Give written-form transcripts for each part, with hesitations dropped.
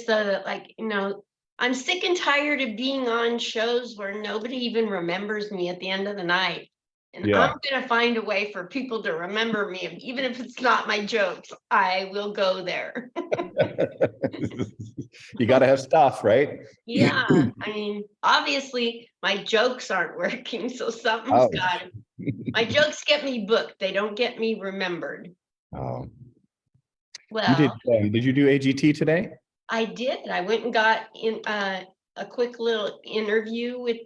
just so that, like, I'm sick and tired of being on shows where nobody even remembers me at the end of the night. And Yeah. I'm going to find a way for people to remember me. Even if it's not my jokes, I will go there. You got to have stuff, right? Yeah. I mean, obviously, my jokes aren't working. So something's Oh. got it. My jokes get me booked. They don't get me remembered. Oh. Well, Did you do AGT today? I did. I went and got in a quick little interview with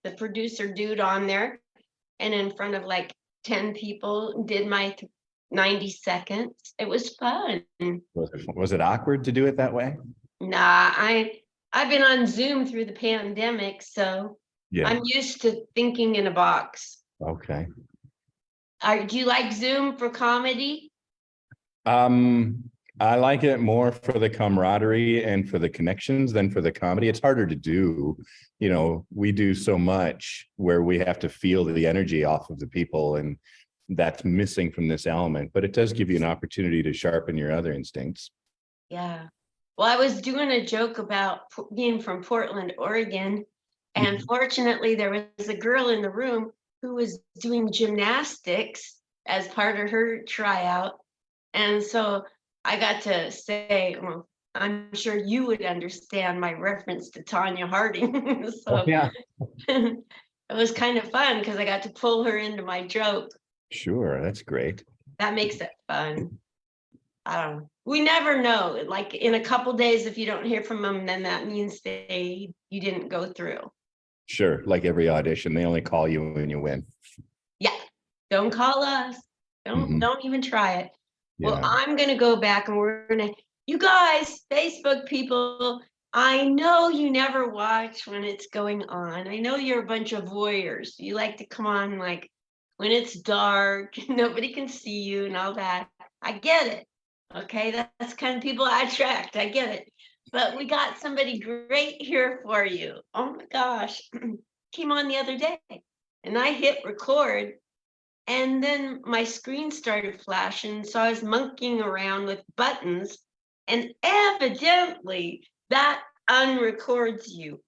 the producer dude on there, and in front of like 10 people did my 90 seconds. It was fun. Was it awkward to do it that way? Nah, I've been on Zoom through the pandemic, so Yeah. I'm used to thinking in a box. Okay. Do you like Zoom for comedy? I like it more for the camaraderie and for the connections than for the comedy. It's harder to do. We do so much where we have to feel the energy off of the people, and that's missing from this element, but it does give you an opportunity to sharpen your other instincts. Yeah. Well, I was doing a joke about being from Portland, Oregon, and fortunately there was a girl in the room who was doing gymnastics as part of her tryout. And so I got to say, well, I'm sure you would understand my reference to Tanya Harding. So Yeah. it was kind of fun because I got to pull her into my joke. Sure, that's great. That makes it fun. We never know. Like in a couple days, if you don't hear from them, then that means you didn't go through. Sure, like every audition, they only call you when you win. Yeah, don't call us. Don't even try it. Yeah. Well, I'm gonna go back and you guys, Facebook people, I know you never watch when it's going on. I know you're a bunch of voyeurs. You like to come on like when it's dark, nobody can see you and all that. I get it. Okay, that's kind of people I attract. I get it. But we got somebody great here for you. Oh my gosh. Came on the other day and I hit record, and then my screen started flashing. So I was monkeying around with buttons, and evidently that unrecords you.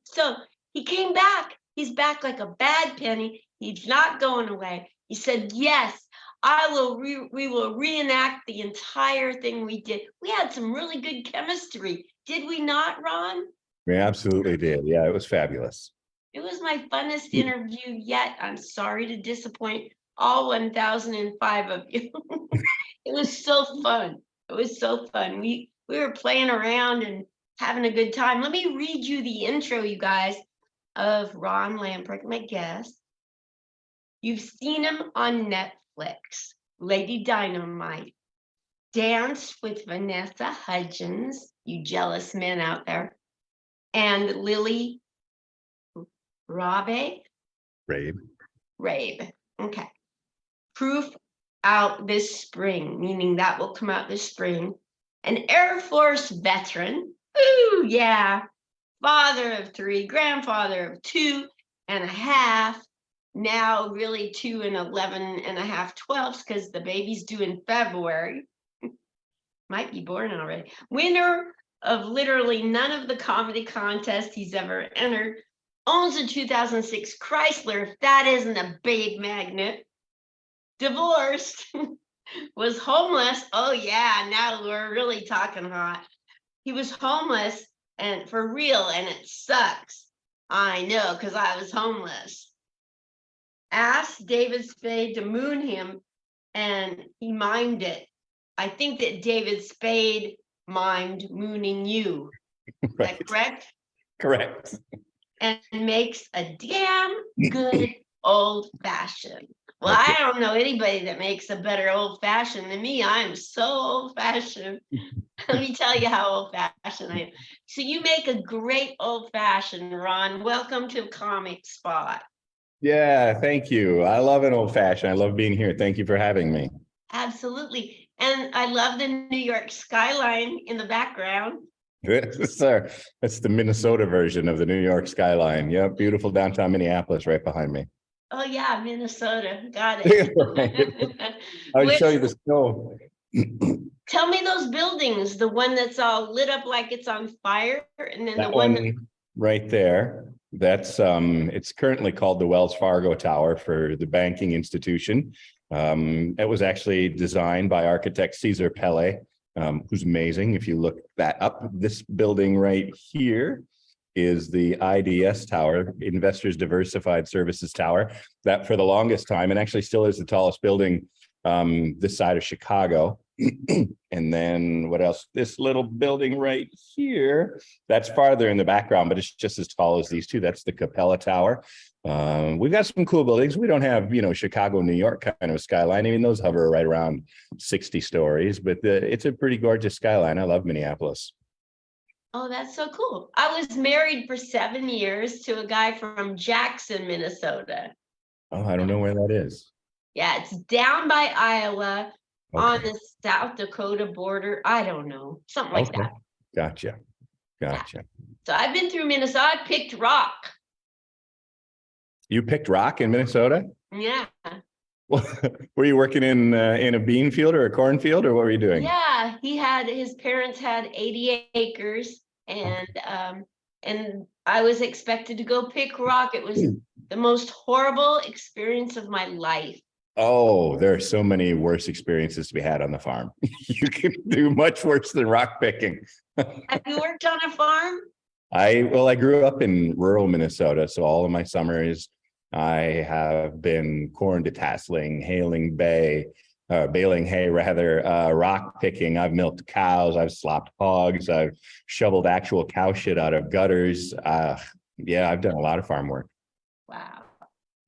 So he came back. He's back like a bad penny. He's not going away. He said, yes, we will reenact the entire thing we did. We had some really good chemistry. Did we not, Ron? We absolutely did. Yeah, it was fabulous. It was my funnest interview yet. I'm sorry to disappoint all 1,005 of you. It was so fun. It was so fun. We were playing around and having a good time. Let me read you the intro, you guys, of Ron Lamprecht, my guest. You've seen him on Netflix, Lady Dynamite, Dance with Vanessa Hudgens, you jealous men out there, and Lily Rabe. Okay. Proof out this spring, meaning that will come out this spring. An Air Force veteran. Ooh, yeah. Father of 3, grandfather of 2.5. Now really 2 and 11.5 twelfths because the baby's due in February. Might be born already. Winner of literally none of the comedy contests he's ever entered. Owns a 2006 Chrysler, if that isn't a babe magnet. Divorced. Was homeless. Oh yeah, now we're really talking hot. He was homeless and for real, and it sucks. I know, because I was homeless. Asked David Spade to moon him, and he mimed it. I think that David Spade mimed mooning you. Is that correct? Correct. And makes a damn good old fashioned. Well, I don't know anybody that makes a better old fashioned than me. I'm so old fashioned. Let me tell you how old fashioned I am. So you make a great old fashioned, Ron. Welcome to Comic Spot. Yeah, thank you. I love an old fashioned. I love being here. Thank you for having me. Absolutely. And I love the New York skyline in the background. Sir, that's the Minnesota version of the New York skyline. Yep, beautiful downtown Minneapolis right behind me. Oh yeah, Minnesota. Got it. I'll show you the snow. Tell me those buildings, the one that's all lit up like it's on fire, and then the That one that, one right there, that's it's currently called the Wells Fargo Tower for the banking institution. It was actually designed by architect Cesar Pelle, who's amazing. If you look that up, this building right here is the IDS Tower, Investors Diversified Services Tower, that for the longest time, and actually still is the tallest building this side of Chicago. And then what else? This little building right here, that's farther in the background, but it's just as tall as these two. That's the Capella Tower. We've got some cool buildings. We don't have, Chicago, New York kind of skyline. I mean, those hover right around 60 stories, but it's a pretty gorgeous skyline. I love Minneapolis. oh, that's so cool. I was married for 7 years to a guy from Jackson, Minnesota. Oh, I don't know where that is. Yeah, it's down by Iowa on Okay. the South Dakota border. I don't know, something like Okay. that. Gotcha. Gotcha. So I've been through Minnesota. I picked rock. You picked rock in Minnesota? Yeah. Were you working in a bean field or a cornfield, or what were you doing? Yeah, his parents had 80 acres, and I was expected to go pick rock. It was the most horrible experience of my life. Oh, there are so many worse experiences to be had on the farm. You can do much worse than rock picking. Have you worked on a farm? I grew up in rural Minnesota, so all of my summers I have been corn detasseling, baling hay rather, rock picking. I've milked cows, I've slopped hogs, I've shoveled actual cow shit out of gutters. Yeah, I've done a lot of farm work. Wow.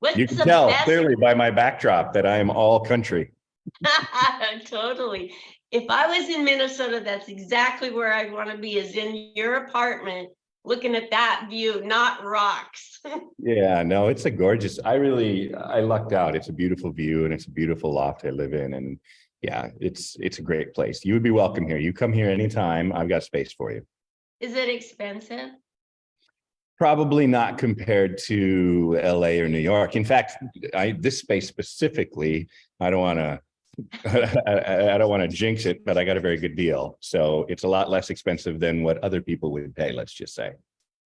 You What's can the tell best? clearly by my backdrop that I am all country. Totally. If I was in Minnesota, that's exactly where I'd want to be, is in your apartment, looking at that view, not rocks. Yeah, no, it's a gorgeous, I lucked out. It's a beautiful view and it's a beautiful loft I live in. And yeah, it's a great place. You would be welcome here. You come here anytime. I've got space for you. Is it expensive? Probably not compared to LA or New York. In fact, this space specifically, I don't want to I don't want to jinx it, but I got a very good deal. So it's a lot less expensive than what other people would pay, let's just say.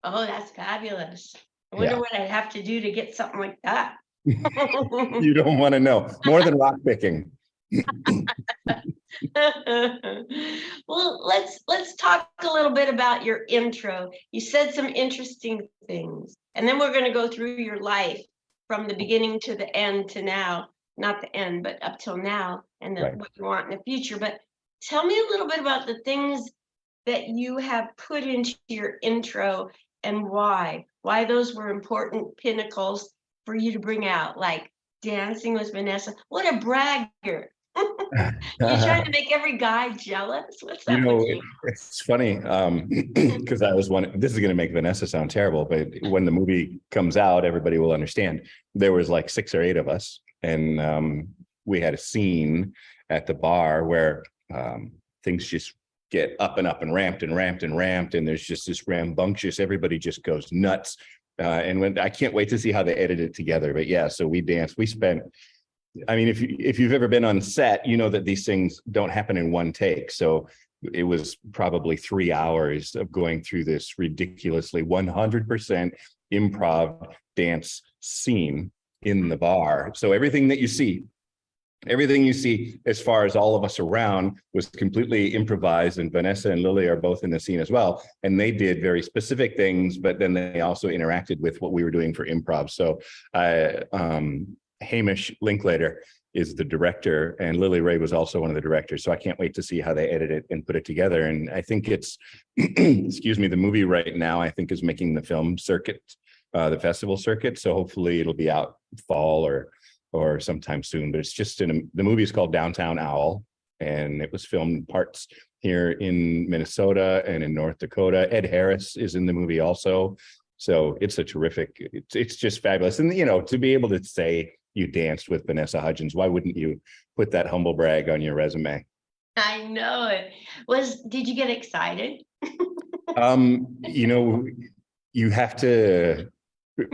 Oh, that's fabulous. I wonder Yeah. what I'd have to do to get something like that. You don't want to know. More than rock picking. Well, let's talk a little bit about your intro. You said some interesting things, and then we're going to go through your life from the beginning to the end to now. Not the end, but up till now, and Right. what you want in the future. But tell me a little bit about the things that you have put into your intro and why those were important pinnacles for you to bring out, like dancing with Vanessa. What a bragger. You're trying to make every guy jealous? What's up with you? It's funny because this is going to make Vanessa sound terrible, but when the movie comes out, everybody will understand. There was like 6 or 8 of us, and we had a scene at the bar where things just get up and up and ramped and ramped and ramped, and there's just this rambunctious, everybody just goes nuts. And when I can't wait to see how they edit it together. But yeah, so we danced. We spent, I mean, if you've ever been on set, you know that these things don't happen in one take. So it was probably 3 hours of going through this ridiculously 100% improv dance scene in the bar. So everything you see as far as all of us around was completely improvised, and Vanessa and Lily are both in the scene as well. And they did very specific things, but then they also interacted with what we were doing for improv. So Hamish Linklater is the director, and Lily Ray was also one of the directors. So I can't wait to see how they edit it and put it together. And I think it's, excuse me, the movie right now, I think is making the film circuit, the festival circuit. So hopefully it'll be out fall or sometime soon, but it's just the movie is called Downtown Owl, and it was filmed parts here in Minnesota and in North Dakota. Ed Harris is in the movie also. So it's a terrific, it's just fabulous. And, to be able to say you danced with Vanessa Hudgens, why wouldn't you put that humble brag on your resume? I know it. Did you get excited? You have to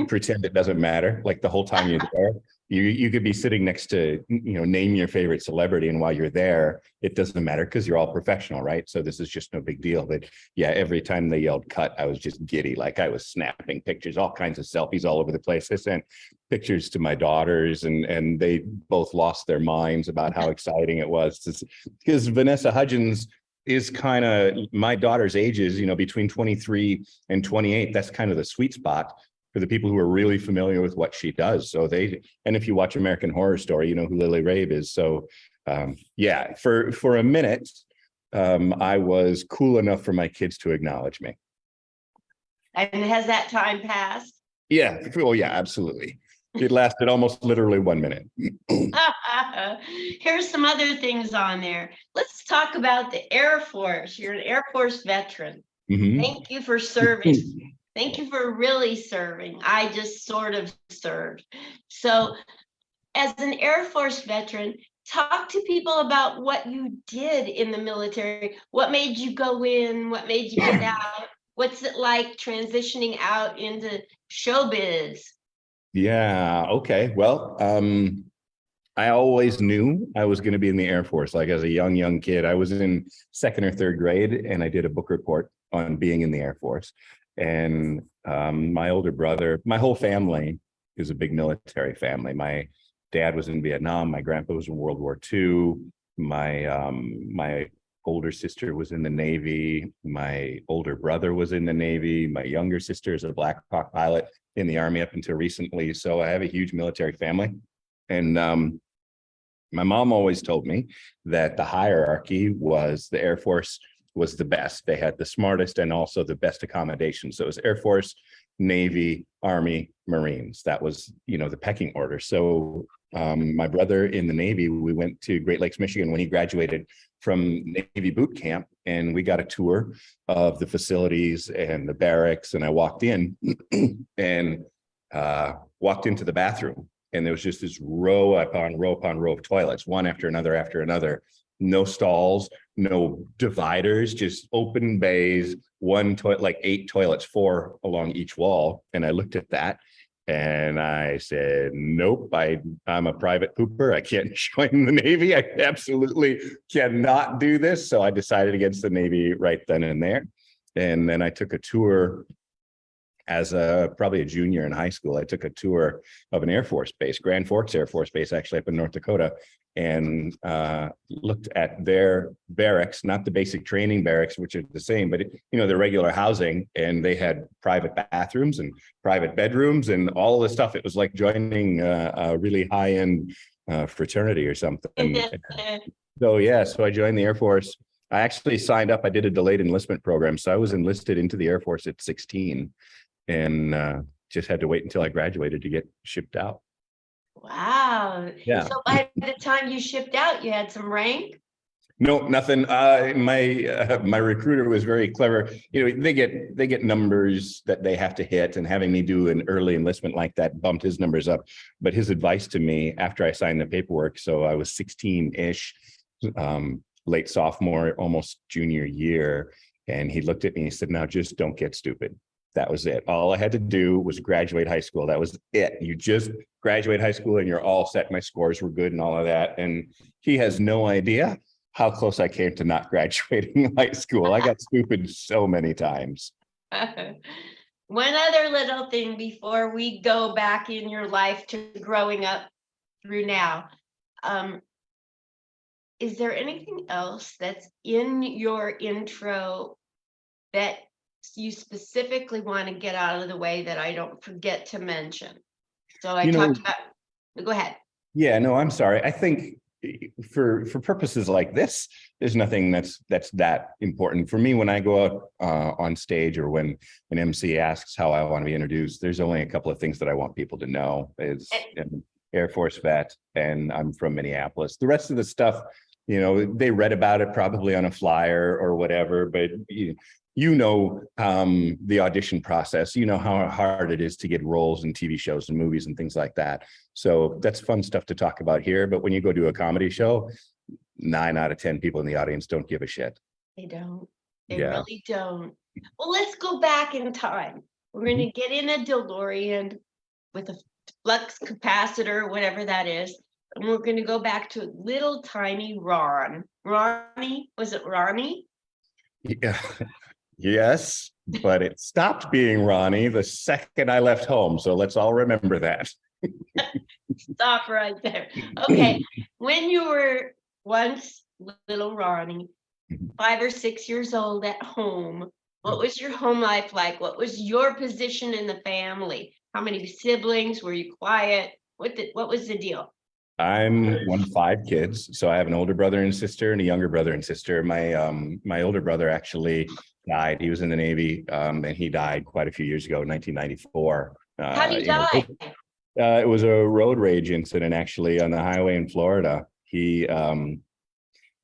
pretend it doesn't matter. Like the whole time you're there, You could be sitting next to, name your favorite celebrity, and while you're there, it doesn't matter because you're all professional, right? So this is just no big deal. But yeah, every time they yelled cut, I was just giddy. Like I was snapping pictures, all kinds of selfies all over the place. I sent pictures to my daughters, and they both lost their minds about how exciting it was. Because Vanessa Hudgens is kind of my daughter's ages, between 23 and 28. That's kind of the sweet spot for the people who are really familiar with what she does. So and if you watch American Horror Story, you know who Lily Rabe is. So yeah, for a minute, I was cool enough for my kids to acknowledge me. And has that time passed? Yeah. Oh yeah, absolutely. It lasted almost literally 1 minute. Here's some other things on there. Let's talk about the Air Force. You're an Air Force veteran. Mm-hmm. Thank you for serving. Thank you for really serving. I just sort of served. So as an Air Force veteran, talk to people about what you did in the military. What made you go in? What made you get out? What's it like transitioning out into showbiz? Yeah. Okay. Well, I always knew I was going to be in the Air Force. Like as a young kid, I was in 2nd or 3rd grade, and I did a book report on being in the Air Force. And my older brother, my whole family is a big military family. My dad was in Vietnam. My grandpa was in World War II. My older sister was in the Navy. My older brother was in the Navy. My younger sister is a Black Hawk pilot in the Army up until recently. So I have a huge military family. And my mom always told me that the hierarchy was the Air Force was the best. They had the smartest and also the best accommodations. So it was Air Force, Navy, Army, Marines. That was, the pecking order. So my brother in the Navy, we went to Great Lakes, Michigan when he graduated from Navy boot camp, and we got a tour of the facilities and the barracks. And I walked in and walked into the bathroom, and there was just this row upon row upon row of toilets, one after another. No stalls, no dividers, just open bays, one toilet, like 8 toilets, 4 along each wall. And I looked at that and I said, nope, I'm a private pooper. I can't join the Navy. I absolutely cannot do this. So I decided against the Navy right then and there. And then I took a tour as probably a junior in high school. I took a tour of an Air Force base, Grand Forks Air Force Base, actually up in North Dakota, and looked at their barracks, not the basic training barracks, which are the same, but the regular housing. And they had private bathrooms and private bedrooms and all this stuff. It was like joining a really high-end fraternity or something. So yeah, so I joined the Air Force. I actually signed up. I did a delayed enlistment program, so I was enlisted into the Air Force at 16. And just had to wait until I graduated to get shipped out. Wow. Yeah. So by the time you shipped out, you had some rank? No, nothing. My recruiter was very clever. They get numbers that they have to hit, and having me do an early enlistment like that bumped his numbers up. But his advice to me after I signed the paperwork, so I was 16-ish, late sophomore, almost junior year, and he looked at me and he said, "Now just don't get stupid." That was it. All I had to do was graduate high school. That was it. You just graduate high school and you're all set. My scores were good and all of that. And he has no idea how close I came to not graduating high school. I got stupid so many times. One other little thing before we go back in your life to growing up through now. Is there anything else that's in your intro that you specifically want to get out of the way that I don't forget to mention? So I talked about, go ahead. Yeah, no, I'm sorry. I think for purposes like this, there's nothing that's that important for me. When I go out on stage, or when an MC asks how I want to be introduced, there's only a couple of things that I want people to know. Is Air Force vet, and I'm from Minneapolis. The rest of the stuff, they read about it probably on a flyer or whatever, but the audition process, how hard it is to get roles in TV shows and movies and things like that. So that's fun stuff to talk about here. But when you go to a comedy show, 9 out of 10 people in the audience don't give a shit. They don't. They really don't. Well, let's go back in time. We're going to get in a DeLorean with a flux capacitor, whatever that is. And we're going to go back to little tiny Ron. Ronnie, was it Ronnie? Yeah. Yes, but it stopped being Ronnie the second I left home. So let's all remember that. Stop right there. Okay. When you were once little Ronnie, 5 or 6 years old at home, what was your home life like? What was your position in the family? How many siblings? Were you quiet? What was the deal? I'm one of 5 kids, so I have an older brother and sister and a younger brother and sister. My older brother actually died. He was in the Navy, and he died quite a few years ago, 1994. How did he die? It was a road rage incident actually on the highway in Florida. He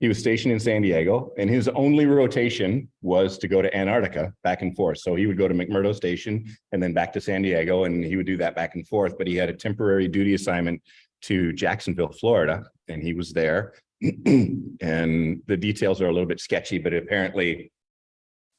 was stationed in San Diego, and his only rotation was to go to Antarctica back and forth. So he would go to McMurdo Station and then back to San Diego, and he would do that back and forth. But he had a temporary duty assignment to Jacksonville, Florida, and he was there. And the details are a little bit sketchy, but apparently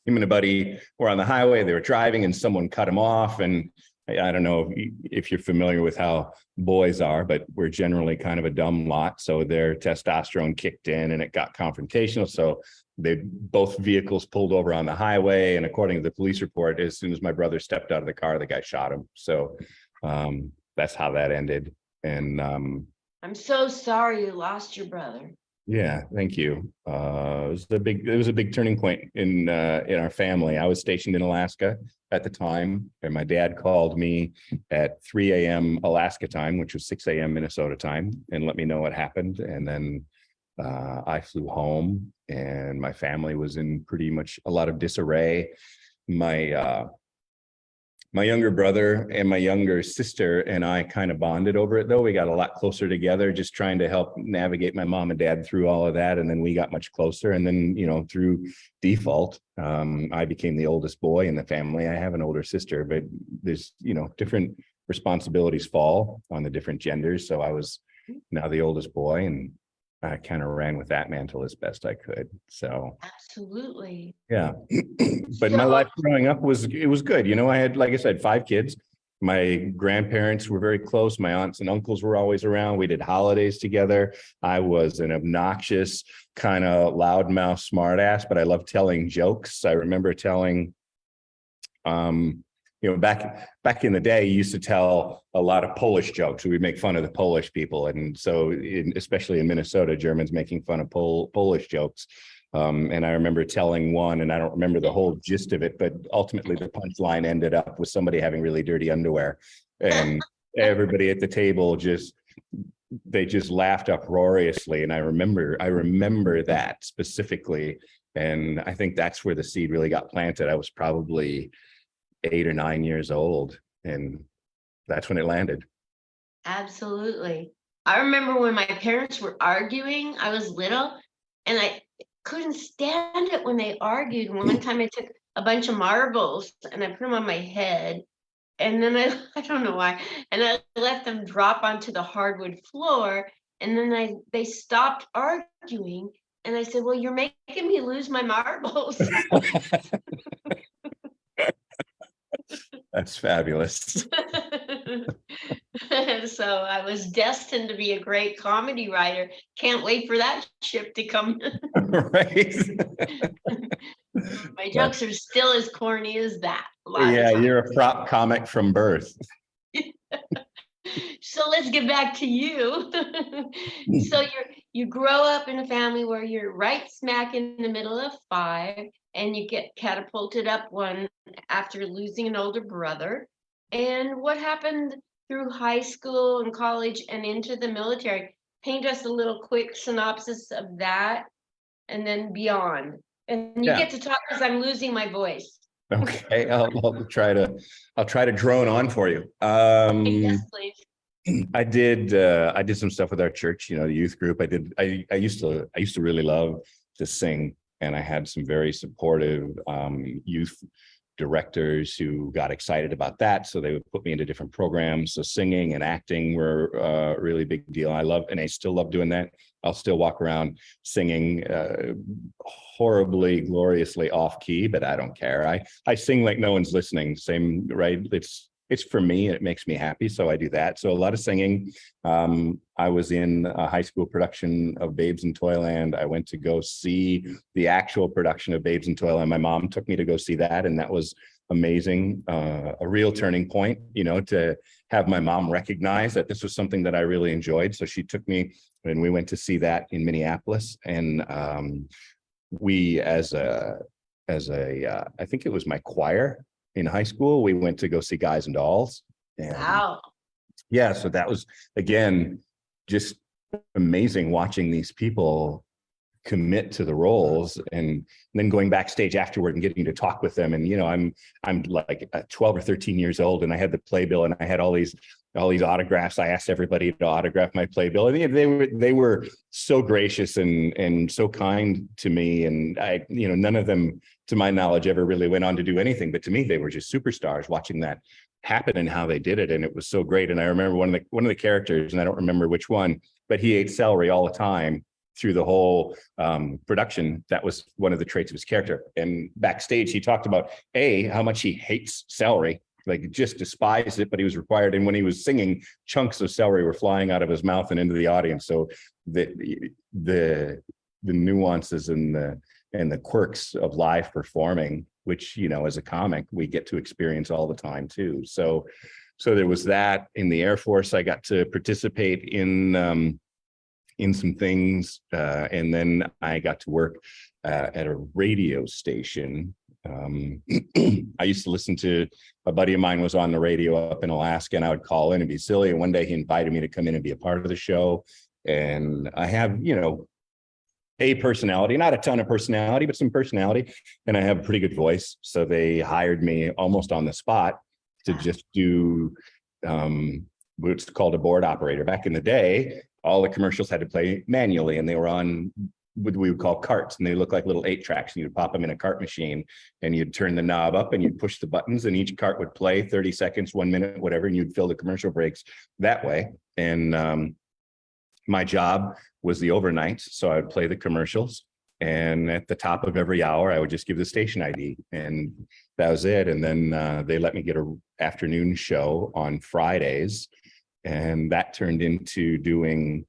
him and a buddy were on the highway. They were driving, and someone cut him off. And I don't know if you're familiar with how boys are, but we're generally kind of a dumb lot. So their testosterone kicked in and it got confrontational. So both vehicles pulled over on the highway. And according to the police report, as soon as my brother stepped out of the car, the guy shot him. So that's how that ended. And I'm so sorry you lost your brother. yeah, thank you. It was a big turning point in our family. I was stationed in Alaska at the time, and my dad called me at 3 a.m. Alaska time, which was 6 a.m. Minnesota time, and let me know what happened. And then I flew home, and my family was in pretty much a lot of disarray. My younger brother and my younger sister and I kind of bonded over it, though. We got a lot closer together, just trying to help navigate my mom and dad through all of that. And then we got much closer. And then, through default, I became the oldest boy in the family. I have an older sister, but there's, different responsibilities fall on the different genders. So I was now the oldest boy, and I kind of ran with that mantle as best I could. So absolutely. Yeah. But my life growing up was good. I had, like I said, 5 kids. My grandparents were very close. My aunts and uncles were always around. We did holidays together. I was an obnoxious, kind of loudmouth smartass, but I loved telling jokes. I remember telling, back in the day, you used to tell a lot of Polish jokes. We would make fun of the Polish people. And so, especially in Minnesota, Germans making fun of Polish jokes. And I remember telling one, and I don't remember the whole gist of it, but ultimately the punchline ended up with somebody having really dirty underwear. And everybody at the table just laughed uproariously. And I remember that specifically. And I think that's where the seed really got planted. I was probably 8 or 9 years old, and that's when it landed. Absolutely. I remember when my parents were arguing, I was little, and I couldn't stand it when they argued. One time I took a bunch of marbles and I put them on my head, and then I don't know why, and I let them drop onto the hardwood floor, and then they stopped arguing, and I said, well, you're making me lose my marbles. That's fabulous. So I was destined to be a great comedy writer. Can't wait for that ship to come. Right. My jokes are still as corny as that. Yeah, you're a prop comic from birth. So let's get back to you. So you grow up in a family where you're right smack in the middle of 5, and you get catapulted up one after losing an older brother. And what happened through high school and college and into the military? Paint us a little quick synopsis of that, and then beyond. And you get to talk because I'm losing my voice. Okay, I'll try to drone on for you. Yes, please. I did some stuff with our church, the youth group. I used to really love to sing, and I had some very supportive youth directors who got excited about that. So they would put me into different programs. So singing and acting were a really big deal. I still love doing that. I'll still walk around singing horribly, gloriously off key, but I don't care. I sing like no one's listening. Same, right? it's for me, and it makes me happy. So I do that. So a lot of singing. I was in a high school production of Babes in Toyland. I went to go see the actual production of Babes in Toyland. My mom took me to go see that, and that was amazing. A real turning point, to have my mom recognize that this was something that I really enjoyed. So she took me, and we went to see that in Minneapolis. And we, I think it was my choir in high school, we went to go see Guys and Dolls. And Wow. yeah, so that was, again, just amazing watching these people commit to the roles, and then going backstage afterward and getting to talk with them. And I'm like 12 or 13 years old, and I had the playbill, and I had all these autographs. I asked everybody to autograph my playbill, and they were so gracious and so kind to me. And I, none of them, to my knowledge, ever really went on to do anything, but to me, they were just superstars watching that happen and how they did it. And it was so great. And I remember one of the characters, and I don't remember which one, but he ate celery all the time through the whole production. That was one of the traits of his character. And backstage, he talked about how much he hates celery, like just despised it, but he was required. And when he was singing, chunks of celery were flying out of his mouth and into the audience. So the nuances and the quirks of live performing, which, as a comic, we get to experience all the time too. So there was that. In the Air Force, I got to participate in some things. And then I got to work at a radio station. I used to listen to, a buddy of mine was on the radio up in Alaska, and I would call in and be silly. And one day he invited me to come in and be a part of the show. And I have, a personality, not a ton of personality, but some personality. And I have a pretty good voice. So they hired me almost on the spot to just do what's called a board operator. Back in the day, all the commercials had to play manually, and they were on what we would call carts, and they look like little 8-tracks. And you'd pop them in a cart machine, and you'd turn the knob up, and you'd push the buttons, and each cart would play 30 seconds, 1 minute, whatever, and you'd fill the commercial breaks that way. And my job was the overnight, so I would play the commercials, and at the top of every hour, I would just give the station ID, and that was it. And then they let me get an afternoon show on Fridays, and that turned into doing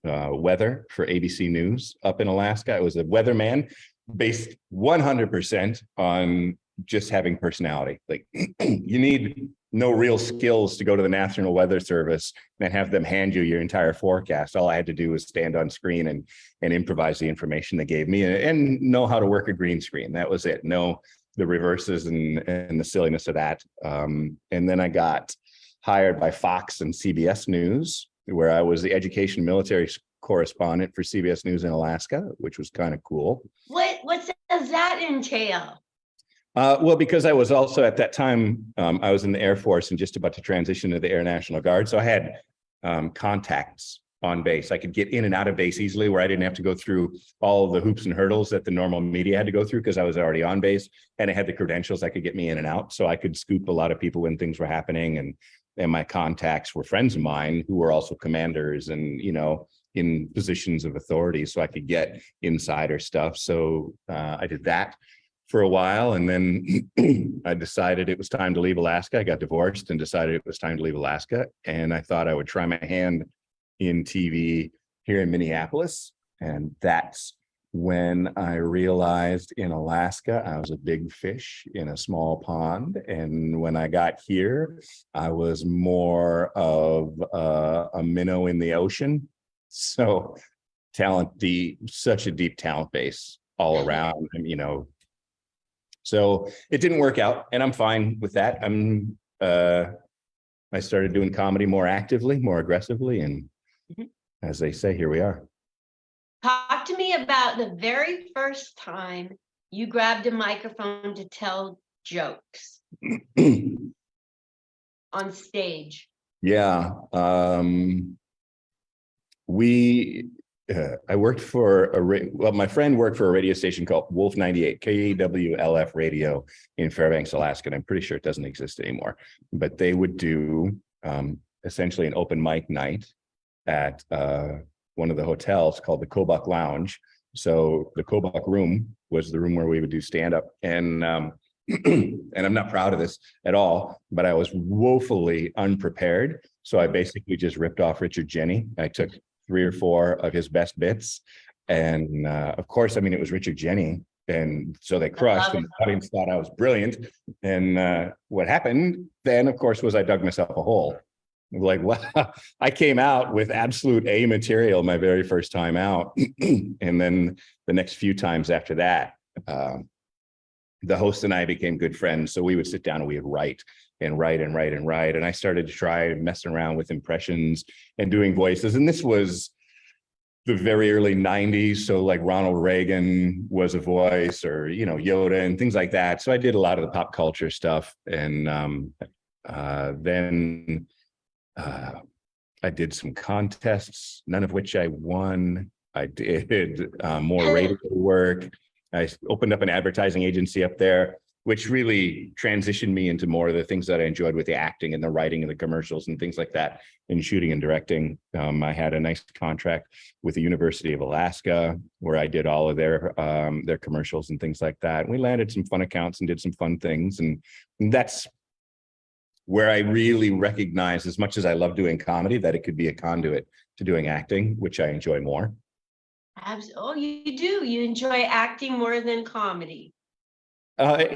weather for ABC News up in Alaska. I was a weatherman based 100% on just having personality. Like, you need no real skills to go to the National Weather Service and have them hand you your entire forecast. All I had to do was stand on screen and improvise the information they gave me, and know how to work a green screen. That was it. Know the reverses and the silliness of that. And then I got hired by Fox and CBS News, where I was the education military correspondent for CBS News in Alaska, which was kind of cool. What does that entail? Well, because I was also at that time, I was in the Air Force and just about to transition to the Air National Guard. So I had contacts on base. I could get in and out of base easily, where I didn't have to go through all the hoops and hurdles that the normal media had to go through, because I was already on base, and I had the credentials that could get me in and out. So I could scoop a lot of people when things were happening. And my contacts were friends of mine who were also commanders and, in positions of authority. So I could get insider stuff. So I did that for a while. And then I decided it was time to leave Alaska. I got divorced and decided it was time to leave Alaska. And I thought I would try my hand in TV here in Minneapolis. And that's when I realized in Alaska, I was a big fish in a small pond. And when I got here, I was more of a minnow in the ocean. So such a deep talent base all around, so it didn't work out, and I'm fine with that. I started doing comedy more actively, more aggressively. And as they say, here we are. Talk to me about the very first time you grabbed a microphone to tell jokes on stage. Yeah. I worked for my friend worked for a radio station called Wolf 98, KWLF radio in Fairbanks, Alaska. And I'm pretty sure it doesn't exist anymore, but they would do essentially an open mic night at one of the hotels called the Kobuk Lounge. So the Kobuk room was the room where we would do stand up. And and I'm not proud of this at all, but I was woefully unprepared. So I basically just ripped off Richard Jeni. I took 3 or 4 of his best bits. And of course, I mean, it was Richard Jeni. And so they crushed, and the audience thought I was brilliant. And what happened then, of course, was I dug myself a hole. Like, wow, I came out with absolute A material my very first time out. And then the next few times after that, the host and I became good friends. So we would sit down and we would write and write and write and write. And I started to try messing around with impressions and doing voices. And this was the very early 90s. So like Ronald Reagan was a voice, or, you know, Yoda and things like that. So I did a lot of the pop culture stuff. And then I did some contests, none of which I won. I did more radio work. I opened up an advertising agency up there, which really transitioned me into more of the things that I enjoyed with the acting and the writing and the commercials and things like that, and shooting and directing. I had a nice contract with the University of Alaska where I did all of their commercials and things like that. And we landed some fun accounts and did some fun things. And that's where I really recognize, as much as I love doing comedy, that it could be a conduit to doing acting, which I enjoy more. Oh, you do. You enjoy acting more than comedy.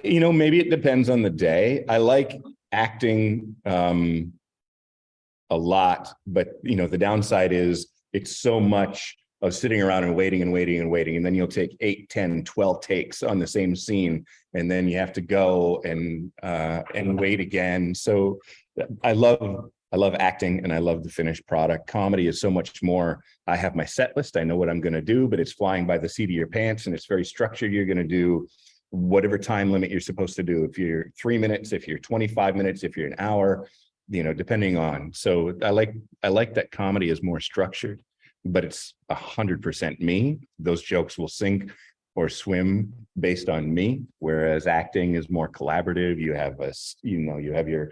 You know, maybe it depends on the day. I like acting a lot, but you know, the downside is it's so much of sitting around and waiting and waiting and waiting. And then you'll take 8, 10, 12 takes on the same scene. And then you have to go and wait again. So I love acting and I love the finished product. Comedy is so much more. I have my set list. I know what I'm going to do, but it's flying by the seat of your pants, and it's very structured. You're going to do whatever time limit you're supposed to do. If you're 3 minutes, if you're 25 minutes, if you're an hour, you know, depending on. So I like that comedy is more structured, but it's 100% me. Those jokes will sink or swim based on me, whereas acting is more collaborative. You have you have your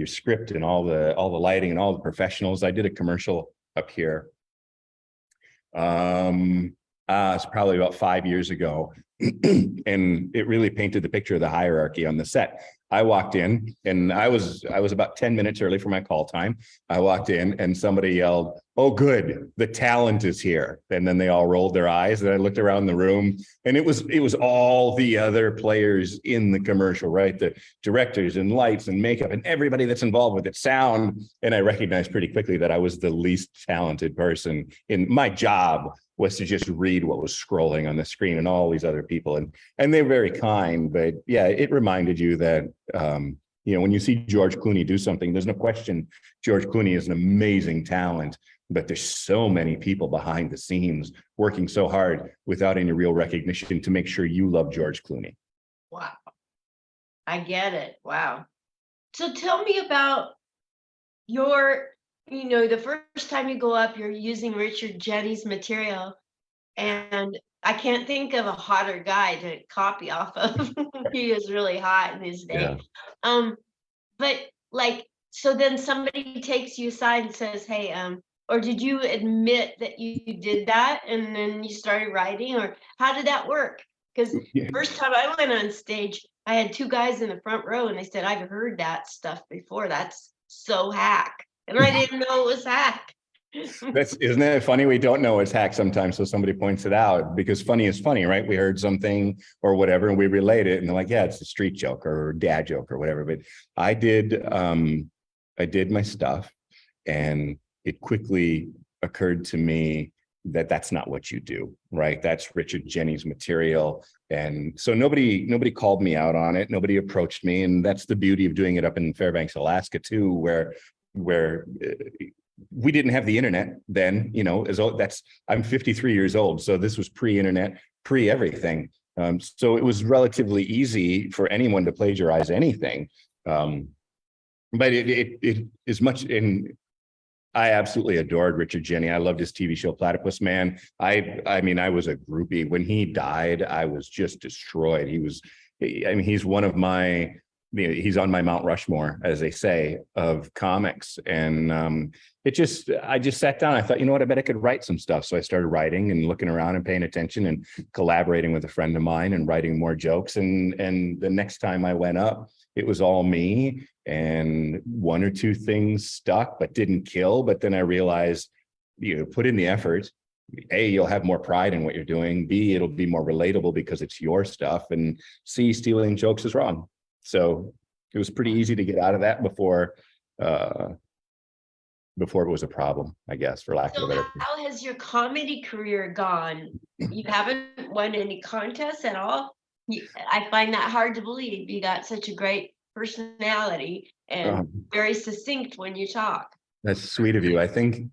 script and all the lighting and all the professionals. I did a commercial up here. It's probably about 5 years ago. And it really painted the picture of the hierarchy on the set. I walked in and I was about 10 minutes early for my call time. I walked in and somebody yelled, "Oh, good, the talent is here." And then they all rolled their eyes, and I looked around the room, and it was all the other players in the commercial, right? The directors and lights and makeup and everybody that's involved with it, sound. And I recognized pretty quickly that I was the least talented person. In my job was to just read what was scrolling on the screen, and all these other people. And they're very kind, but yeah, it reminded you that, you know, when you see George Clooney do something, there's no question George Clooney is an amazing talent, but there's so many people behind the scenes working so hard without any real recognition to make sure you love George Clooney. Wow. I get it. Wow. So tell me about your, you know, the first time you go up, you're using Richard Jeni's material, and I can't think of a hotter guy to copy off of. He is really hot in his day. Yeah. But like, so then somebody takes you aside and says, "Hey, or did you admit that you did that and then you started writing, or how did that work?" Because Yeah. first time I went on stage, I had 2 guys in the front row, and they said, "I've heard that stuff before. That's so hack." And I didn't know it was hack. Isn't it funny? We don't know it's hack sometimes, so somebody points it out, because funny is funny, right? We heard something or whatever and we relate it, and they're like, "Yeah, it's a street joke or dad joke or whatever." But I did my stuff, and it quickly occurred to me that that's not what you do, right? That's Richard Jeni's material. And so nobody called me out on it. Nobody approached me. And that's the beauty of doing it up in Fairbanks, Alaska too, where we didn't have the internet then, you know, I'm 53 years old. So this was pre-internet, pre-everything. So it was relatively easy for anyone to plagiarize anything. But it is much in, I absolutely adored Richard Jeni. I loved his TV show Platypus Man. I mean, I was a groupie. When he died, I was just destroyed. He's one of my he's on my Mount Rushmore, as they say, of comics. And I just sat down. I thought, you know what, I bet I could write some stuff. So I started writing and looking around and paying attention and collaborating with a friend of mine and writing more jokes. And the next time I went up, it was all me, and one or two things stuck but didn't kill. But then I realized, put in the effort. A, you'll have more pride in what you're doing. B, it'll be more relatable because it's your stuff. And C, stealing jokes is wrong. So it was pretty easy to get out of that before it was a problem, I guess, for lack of a better term. How has your comedy career gone? You haven't won any contests at all? I find that hard to believe. You got such a great personality and very succinct when you talk. That's sweet of you. I think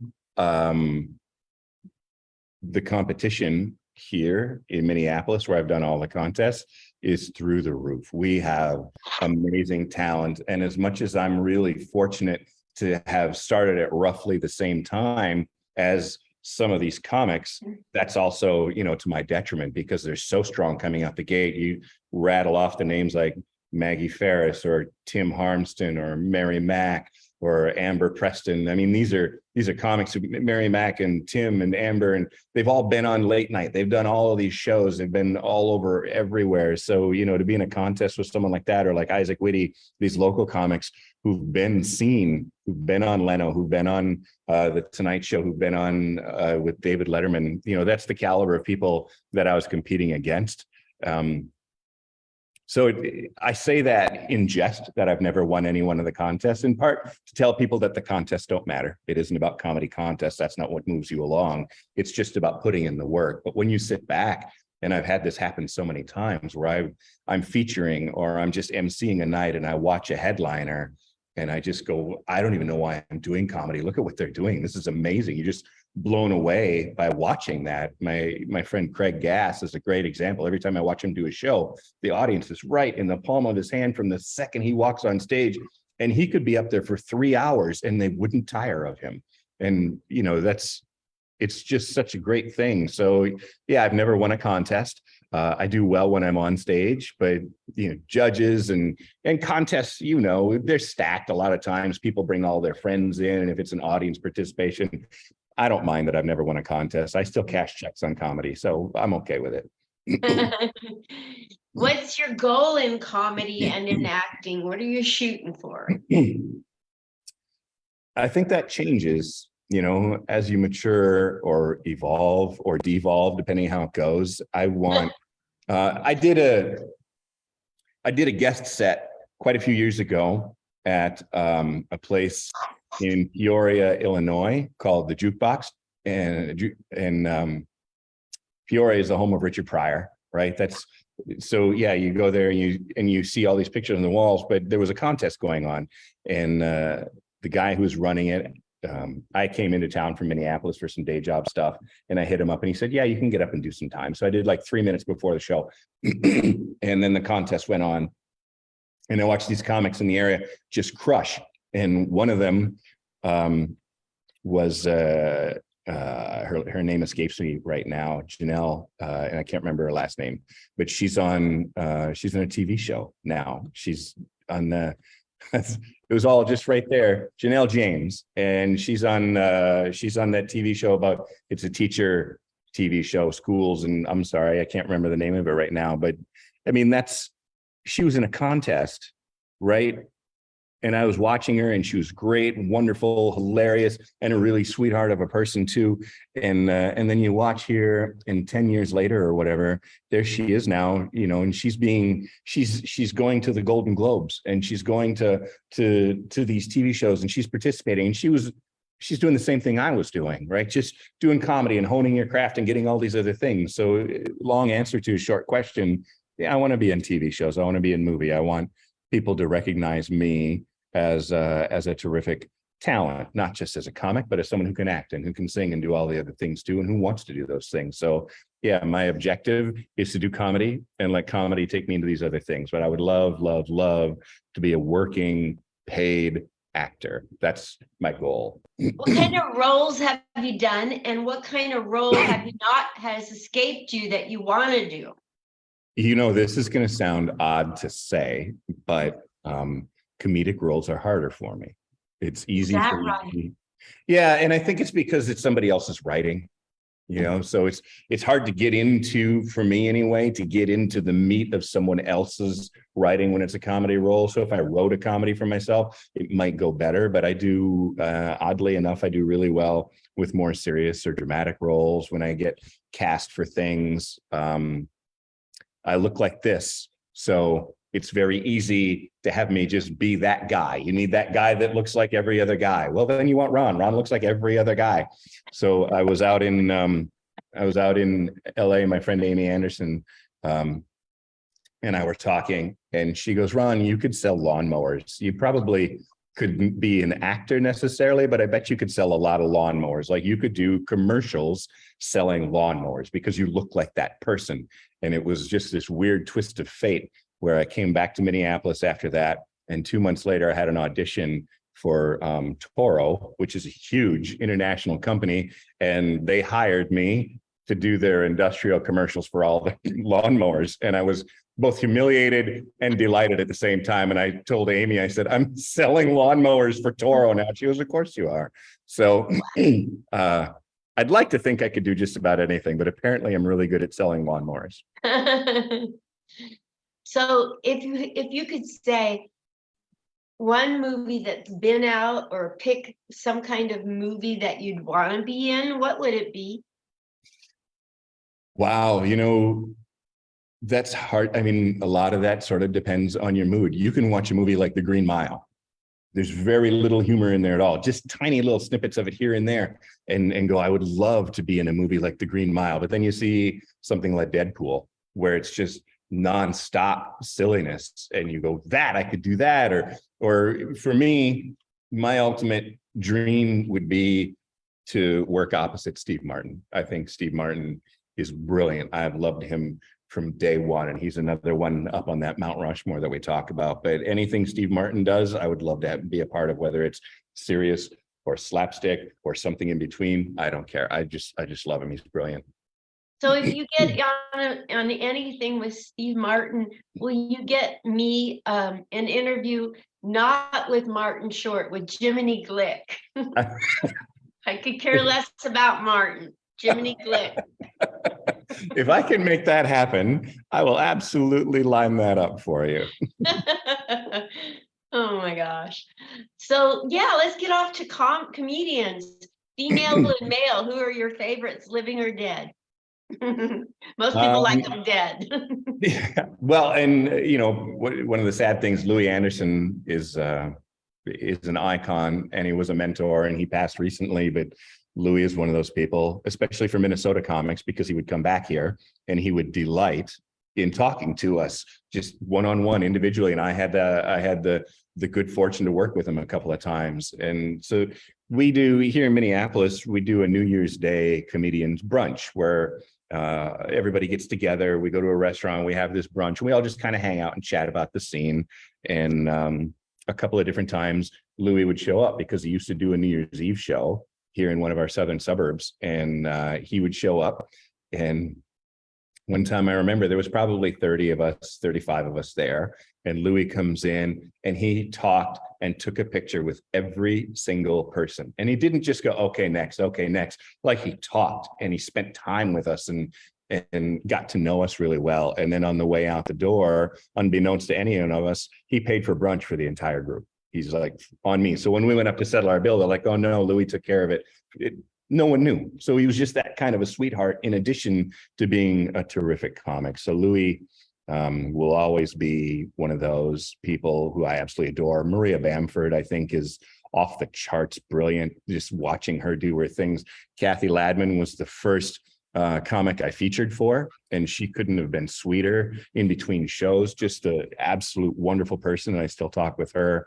the competition here in Minneapolis, where I've done all the contests, is through the roof. We have amazing talent. And as much as I'm really fortunate to have started at roughly the same time as some of these comics, that's also, to my detriment, because they're so strong coming out the gate. You rattle off the names like Maggie Ferris or Tim Harmston or Mary Mack or Amber Preston. I mean, these are comics, Mary Mack and Tim and Amber, and they've all been on late night. They've done all of these shows. They've been all over everywhere. So, to be in a contest with someone like that, or like Isaac Whitty, these local comics who've been seen, who've been on Leno, who've been on the Tonight Show, who've been on with David Letterman, that's the caliber of people that I was competing against. So I say that in jest, that I've never won any one of the contests, in part to tell people that the contests don't matter. It isn't about comedy contests. That's not what moves you along. It's just about putting in the work. But when you sit back, and I've had this happen so many times where I'm featuring or I'm just emceeing a night and I watch a headliner and I just go, I don't even know why I'm doing comedy. Look at what they're doing. This is amazing. You're just blown away by watching that. My friend Craig Gass is a great example. Every time I watch him do a show, the audience is right in the palm of his hand from the second he walks on stage, and he could be up there for 3 hours and they wouldn't tire of him. And it's just such a great thing. So yeah, I've never won a contest. I do well when I'm on stage, but judges and contests, they're stacked. A lot of times people bring all their friends in, and if it's an audience participation, I don't mind that I've never won a contest. I still cash checks on comedy, so I'm okay with it. What's your goal in comedy and in acting? What are you shooting for? I think that changes, as you mature or evolve or devolve, depending how it goes. I did a guest set quite a few years ago at a place in Peoria, Illinois, called the Jukebox, and Peoria is the home of Richard Pryor, right? So yeah, you go there and you see all these pictures on the walls, but there was a contest going on, and the guy who was running it, I came into town from Minneapolis for some day job stuff, and I hit him up and he said, yeah, you can get up and do some time. So I did like 3 minutes before the show. And then the contest went on, and I watched these comics in the area just crush. And one of them was her name escapes me right now, Janelle, and I can't remember her last name, but she's in a TV show now. She's on the it was all just right there, Janelle James, and she's on that TV show about, it's a teacher TV show, schools, and I'm sorry, I can't remember the name of it right now, but I mean, she was in a contest, right? And I was watching her, and she was great, wonderful, hilarious, and a really sweetheart of a person too. And then you watch here, and 10 years later or whatever, there she is now, and she's going to the Golden Globes, and she's going to these TV shows, and she's participating, and she's doing the same thing I was doing, right? Just doing comedy and honing your craft and getting all these other things. So long answer to a short question. Yeah, I want to be in TV shows. I want to be in movie. I want people to recognize me as a terrific talent, not just as a comic, but as someone who can act and who can sing and do all the other things too, and who wants to do those things. So yeah, my objective is to do comedy and let comedy take me into these other things. But I would love to be a working, paid actor. That's my goal. What kind of roles have you done, and what kind of role has escaped you that you want to do? This is going to sound odd to say, but Comedic roles are harder for me. It's Is easy that for right? me. Yeah, and I think it's because it's somebody else's writing. So it's hard to get into, for me anyway, to get into the meat of someone else's writing when it's a comedy role. So if I wrote a comedy for myself, it might go better, but I do, oddly enough, I do really well with more serious or dramatic roles. When I get cast for things, I look like this, so it's very easy to have me just be that guy. You need that guy that looks like every other guy. Well, then you want Ron. Ron looks like every other guy. So I was out in LA, my friend Amy Anderson, and I were talking, and she goes, Ron, you could sell lawnmowers. You probably couldn't be an actor necessarily, but I bet you could sell a lot of lawnmowers. Like you could do commercials selling lawnmowers because you look like that person. And it was just this weird twist of fate where I came back to Minneapolis after that. And 2 months later, I had an audition for Toro, which is a huge international company. And they hired me to do their industrial commercials for all the lawnmowers. And I was both humiliated and delighted at the same time. And I told Amy, I said, I'm selling lawnmowers for Toro now. She goes, of course you are. So I'd like to think I could do just about anything, but apparently I'm really good at selling lawnmowers. So if you could say one movie that's been out, or pick some kind of movie that you'd want to be in, what would it be? Wow, that's hard. I mean, a lot of that sort of depends on your mood. You can watch a movie like The Green Mile. There's very little humor in there at all, just tiny little snippets of it here and there, and go, I would love to be in a movie like The Green Mile. But then you see something like Deadpool, where it's just nonstop silliness, and you go, that I could do that. Or for me, my ultimate dream would be to work opposite Steve Martin. I think Steve Martin is brilliant. I've loved him from day one, and he's another one up on that Mount Rushmore that we talk about. But anything Steve Martin does, I would love to be a part of, whether it's serious or slapstick or something in between. I don't care. I just love him. He's brilliant. So if you get on anything with Steve Martin, will you get me an interview, not with Martin Short, with Jiminy Glick? I could care less about Martin. Jiminy Glick. If I can make that happen, I will absolutely line that up for you. Oh my gosh. So yeah, let's get off to comedians, female and male. Who are your favorites, living or dead? Most people like them dead. Yeah, well, and one of the sad things, Louis Anderson is an icon, and he was a mentor, and he passed recently. But Louis is one of those people, especially for Minnesota comics, because he would come back here and he would delight in talking to us just one-on-one individually. And I had the good fortune to work with him a couple of times. And so we do here in Minneapolis, we do a New Year's Day comedians brunch where everybody gets together. We go to a restaurant, we have this brunch, and we all just kind of hang out and chat about the scene. And a couple of different times, Louis would show up because he used to do a New Year's Eve show here in one of our southern suburbs. And he would show up. And one time I remember there was probably 30 of us, 35 of us there. And Louis comes in and he talked and took a picture with every single person. And he didn't just go, okay, next. Like, he talked and he spent time with us and got to know us really well. And then on the way out the door, unbeknownst to any of us, he paid for brunch for the entire group. He's like, on me. So when we went up to settle our bill, they're like, oh no, Louis took care of it. No one knew. So he was just that kind of a sweetheart, in addition to being a terrific comic. So Louis will always be one of those people who I absolutely adore. Maria Bamford, I think, is off the charts brilliant. Just watching her do her things. Kathy Ladman was the first comic I featured for, and she couldn't have been sweeter in between shows. Just an absolute wonderful person. And I still talk with her.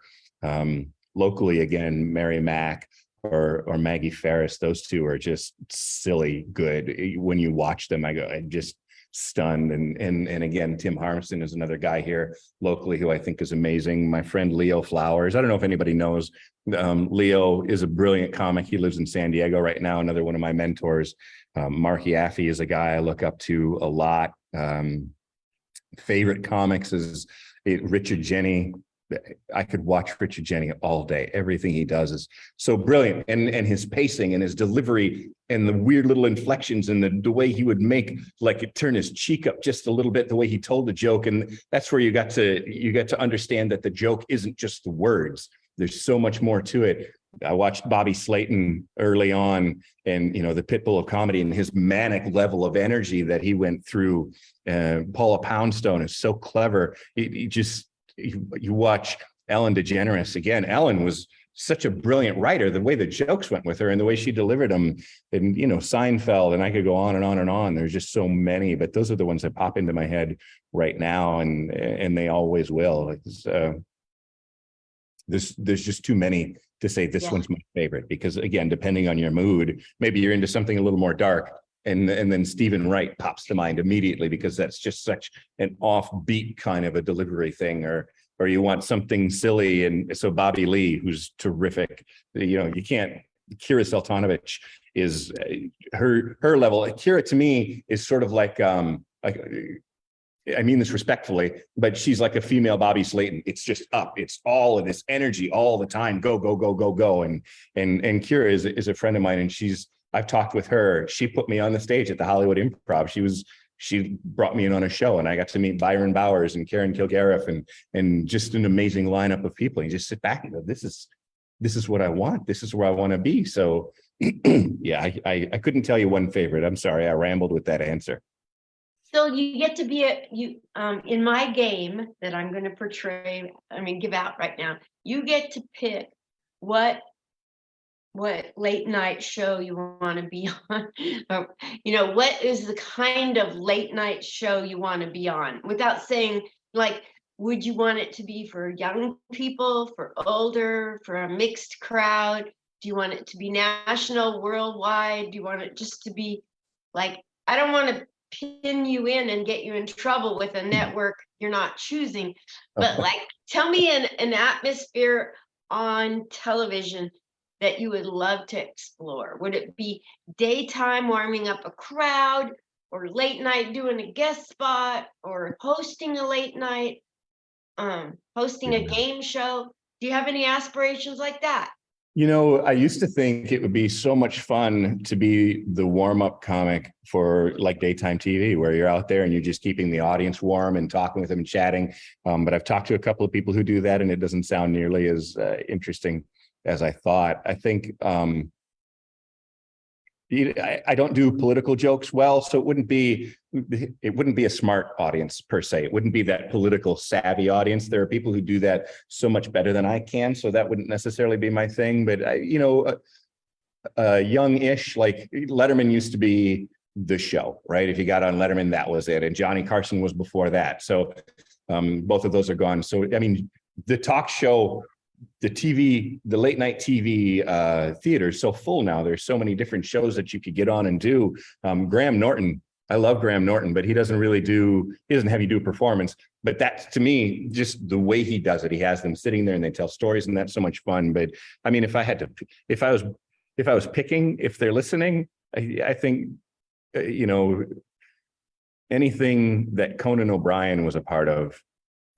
Locally, again, Mary Mack or Maggie Ferris, those two are just silly good. When you watch them, I'm just stunned. And again, Tim Harmson is another guy here locally who I think is amazing. My friend Leo Flowers, I don't know if anybody knows, Leo is a brilliant comic. He lives in San Diego right now, another one of my mentors. Mark Yaffe is a guy I look up to a lot. Favorite comics is Richard Jenny. I could watch Richard Jennings all day. Everything he does is so brilliant, and his pacing and his delivery and the weird little inflections and the way he would make like it turn his cheek up just a little bit, the way he told the joke. And that's where you got to understand that the joke isn't just the words. There's so much more to it. I watched Bobby Slayton early on, and the pit bull of comedy, and his manic level of energy that he went through. Paula Poundstone is so clever. You watch Ellen DeGeneres again. Ellen was such a brilliant writer. The way the jokes went with her and the way she delivered them, and Seinfeld, and I could go on and on and on. There's just so many, but those are the ones that pop into my head right now, and they always will. There's just too many to say this one's my favorite, because again, depending on your mood, maybe you're into something a little more dark, and then Stephen Wright pops to mind immediately, because that's just such an offbeat kind of a delivery thing, or you want something silly, and so Bobby Lee, who's terrific. You can't. Kira Seltanovich is her level. Kira to me is sort of like I mean this respectfully, but she's like a female Bobby Slayton. It's just up. It's all of this energy all the time. Go, go, go, go, go. And Kira is a friend of mine, and I've talked with her. She put me on the stage at the Hollywood Improv. She brought me in on a show, and I got to meet Byron Bowers and Karen Kilgariff and just an amazing lineup of people. And you just sit back and go, this is what I want. This is where I want to be. So yeah, I couldn't tell you one favorite. I'm sorry, I rambled with that answer. So you get to be in my game that I'm going to give out right now. You get to pick what late night show you want to be on. What is the kind of late night show you want to be on, without saying, like, would you want it to be for young people, for older, for a mixed crowd? Do you want it to be national, worldwide? Do you want it just to be like, I don't want to pin you in and get you in trouble with a network you're not choosing, but like, tell me an atmosphere on television that you would love to explore. Would it be daytime warming up a crowd, or late night doing a guest spot, or hosting a late night, hosting a game show? Do you have any aspirations like that? I used to think it would be so much fun to be the warm-up comic for like daytime TV, where you're out there and you're just keeping the audience warm and talking with them and chatting. But I've talked to a couple of people who do that, and it doesn't sound nearly as interesting as I thought. I think I don't do political jokes well, so it wouldn't be a smart audience per se. It wouldn't be that political savvy audience. There are people who do that so much better than I can, so that wouldn't necessarily be my thing. But young-ish, like Letterman used to be the show, right? If you got on Letterman, that was it. And Johnny Carson was before that. So both of those are gone. So I mean, the talk show, the TV, the late night TV theater is so full now. There's so many different shows that you could get on and do. Graham Norton, I love Graham Norton, but he doesn't have you do a performance. But that's, to me, just the way he does it. He has them sitting there and they tell stories, and that's so much fun. But I mean, if I was picking, if they're listening, I think, anything that Conan O'Brien was a part of,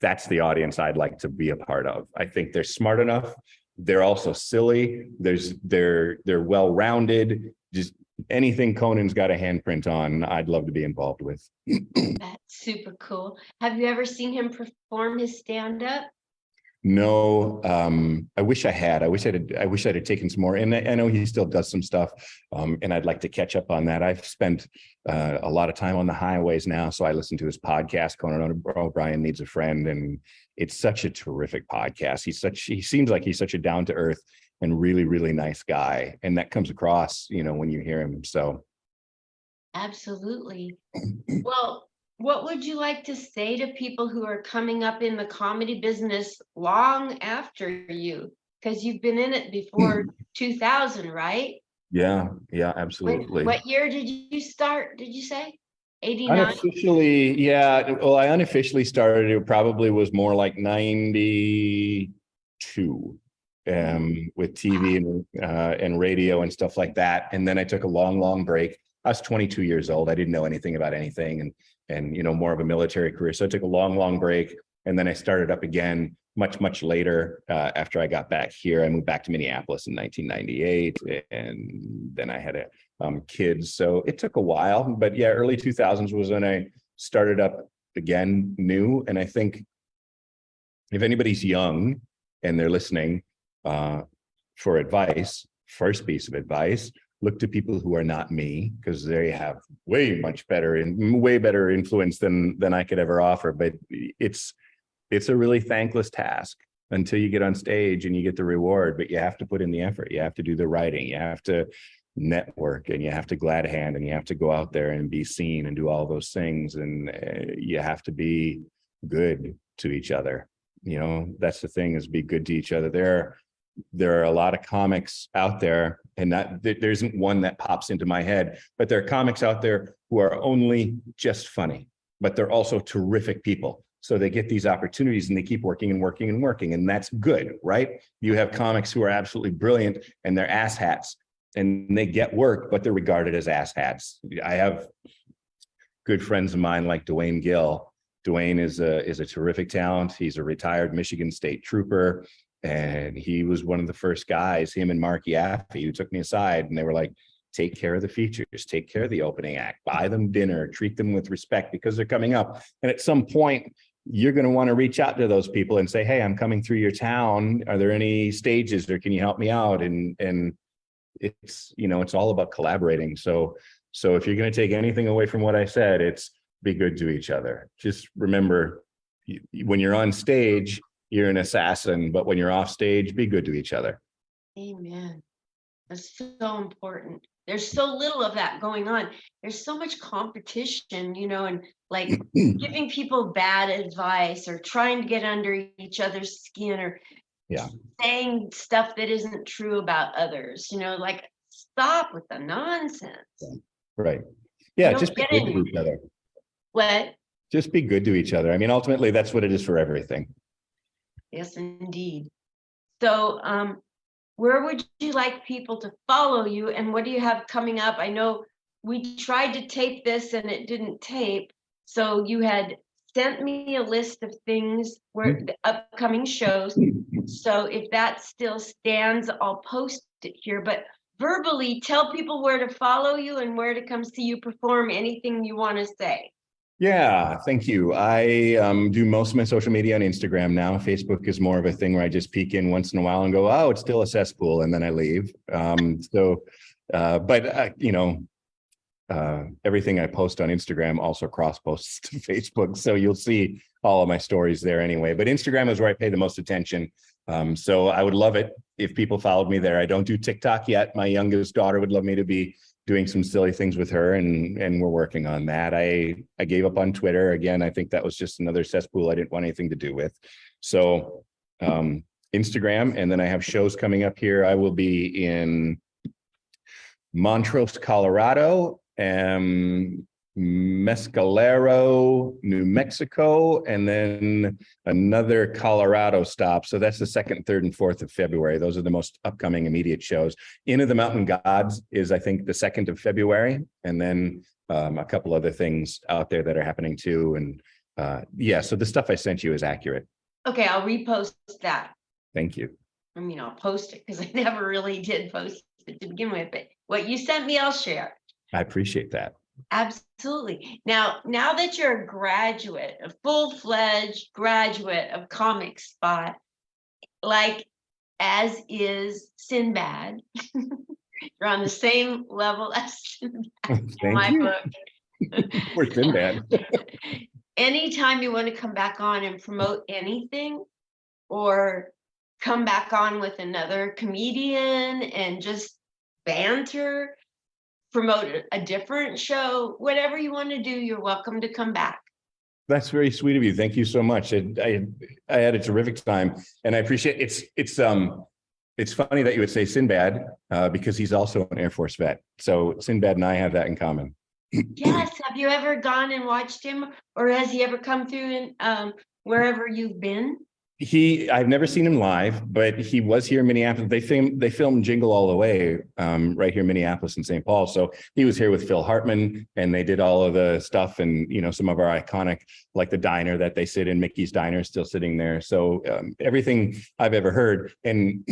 that's the audience I'd like to be a part of. I think they're smart enough. They're also silly. They're well-rounded. Just anything Conan's got a handprint on, I'd love to be involved with. That's super cool. Have you ever seen him perform his stand-up? No, I wish I had. I wish I'd have taken some more. And I know he still does some stuff, and I'd like to catch up on that. I've spent a lot of time on the highways now, so I listen to his podcast, Conan O'Brien Needs a Friend, and it's such a terrific podcast. He seems like he's such a down-to-earth and really, really nice guy, and that comes across, when you hear him. So, absolutely. Well, what would you like to say to people who are coming up in the comedy business long after you? Because you've been in it before 2000, right? Yeah, absolutely. What year did you start, did you say? 89? Unofficially, yeah. Well, I unofficially started, it probably was more like 92, with TV and radio and stuff like that. And then I took a long break. I was 22 years old. I didn't know anything about anything, and more of a military career. So I took a long break, and then I started up again much later. After I got back here, I moved back to Minneapolis in 1998, and then I had kids. So it took a while, but yeah, early 2000s was when I started up again new. And I think if anybody's young and they're listening for advice, first piece of advice, look to people who are not me, because they have way better influence than I could ever offer. But it's a really thankless task until you get on stage and you get the reward, but you have to put in the effort. You have to do the writing, you have to network, and you have to glad hand, and you have to go out there and be seen and do all those things. And you have to be good to each other. You know, that's the thing, is be good to each other. There are a lot of comics out there, and there isn't one that pops into my head, but there are comics out there who are only just funny, but they're also terrific people. So they get these opportunities and they keep working and working and working, and that's good, right? You have comics who are absolutely brilliant and they're asshats, and they get work, but they're regarded as asshats. I have good friends of mine like Dwayne Gill. Dwayne is a terrific talent. He's a retired Michigan State trooper. And he was one of the first guys, him and Mark Yaffe, who took me aside, and they were like, take care of the features, take care of the opening act, buy them dinner, treat them with respect, because they're coming up. And at some point, you're going to want to reach out to those people and say, hey, I'm coming through your town. Are there any stages, or can you help me out? And it's, you know, it's all about collaborating. So if you're going to take anything away from what I said, it's be good to each other. Just remember, when you're on stage, you're an assassin, but when you're off stage, be good to each other. Amen. That's so important. There's so little of that going on. There's so much competition, you know, and like giving people bad advice or trying to get under each other's skin, or saying stuff that isn't true about others, you know, like stop with the nonsense. Right. Yeah, just be good to each other. What? Just be good to each other. I mean, ultimately, that's what it is for everything. Yes, indeed. So, where would you like people to follow you, and what do you have coming up? I know we tried to tape this and it didn't tape. So you had sent me a list of things where the upcoming shows. So if that still stands, I'll post it here. But verbally, tell people where to follow you and where to come see you perform, anything you want to say. Yeah, thank you. I do most of my social media on Instagram now. Facebook is more of a thing where I just peek in once in a while and go, oh, it's still a cesspool, and then I leave. You know, everything I post on Instagram also cross posts to Facebook. So you'll see all of my stories there anyway. But Instagram is where I pay the most attention. So I would love it if people followed me there. I don't do TikTok yet. My youngest daughter would love me to be doing some silly things with her, and we're working on that. I gave up on Twitter. Again, I think that was just another cesspool I didn't want anything to do with. So Instagram, and then I have shows coming up here. I will be in Montrose, Colorado, Mescalero, New Mexico, and then another Colorado stop. So that's the 2nd, 3rd, and 4th of February. Those are the most upcoming immediate shows. Inn of the Mountain Gods is, I think, the 2nd of February. And then a couple other things out there that are happening too. And yeah, so the stuff I sent you is accurate. Okay, I'll repost that. Thank you. I mean, I'll post it because I never really did post it to begin with, but what you sent me, I'll share. I appreciate that. Absolutely. Now that you're a graduate, a full-fledged graduate of Comic Spot, like as is Sinbad, you're on the same level as Sinbad in my book. We're Sinbad. Anytime you want to come back on and promote anything, or come back on with another comedian and just banter, promote a different show, whatever you want to do, you're welcome to come back. That's very sweet of you. Thank you so much. I had a terrific time, and I appreciate it's funny that you would say Sinbad because he's also an Air Force vet. So Sinbad and I have that in common. Yes. Have you ever gone and watched him, or has he ever come through in wherever you've been? I've never seen him live, but he was here in Minneapolis. They filmed Jingle All the Way right here in Minneapolis and St. Paul. So he was here with Phil Hartman, and they did all of the stuff, and some of our iconic, like the diner that they sit in, Mickey's Diner, is still sitting there. So everything I've ever heard, and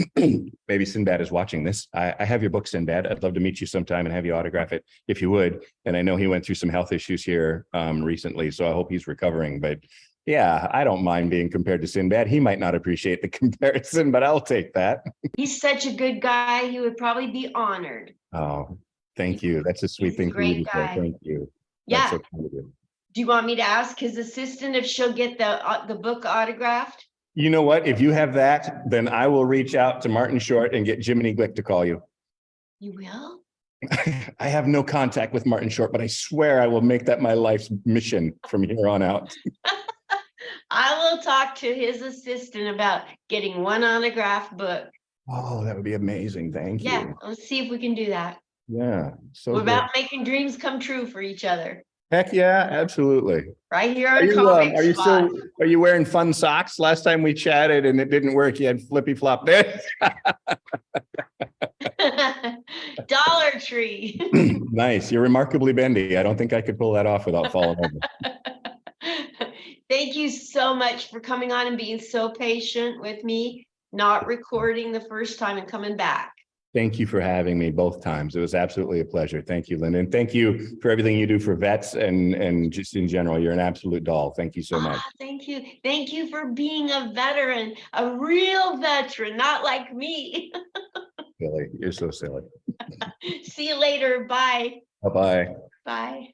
maybe Sinbad is watching this. I have your book, Sinbad. I'd love to meet you sometime and have you autograph it if you would. And I know he went through some health issues here recently, so I hope he's recovering. But yeah, I don't mind being compared to Sinbad. He might not appreciate the comparison, but I'll take that. He's such a good guy. He would probably be honored. Oh, thank you. That's a sweet He's a thing for you great to say. guy. Thank you. Yeah. That's so kind of you. Do you want me to ask his assistant if she'll get the book autographed? You know what? If you have that, then I will reach out to Martin Short and get Jiminy Glick to call you. You will? I have no contact with Martin Short, but I swear I will make that my life's mission from here on out. I will talk to his assistant about getting one autographed book. Oh, that would be amazing. Thank you. Yeah, let's see if we can do that. Yeah. So We're great. about making dreams come true for each other. Heck yeah, absolutely. Right here on Comic Spot. Are you wearing fun socks? Last time we chatted and it didn't work. You had flippy flop there. Dollar Tree. Nice. You're remarkably bendy. I don't think I could pull that off without falling over. Thank you so much for coming on and being so patient with me, not recording the first time and coming back. Thank you for having me both times. It was absolutely a pleasure. Thank you, Lyndon. Thank you for everything you do for vets and just in general. You're an absolute doll. Thank you so much. Thank you. Thank you for being a veteran, a real veteran, not like me. Silly. You're so silly. See you later. Bye. Bye-bye. Bye.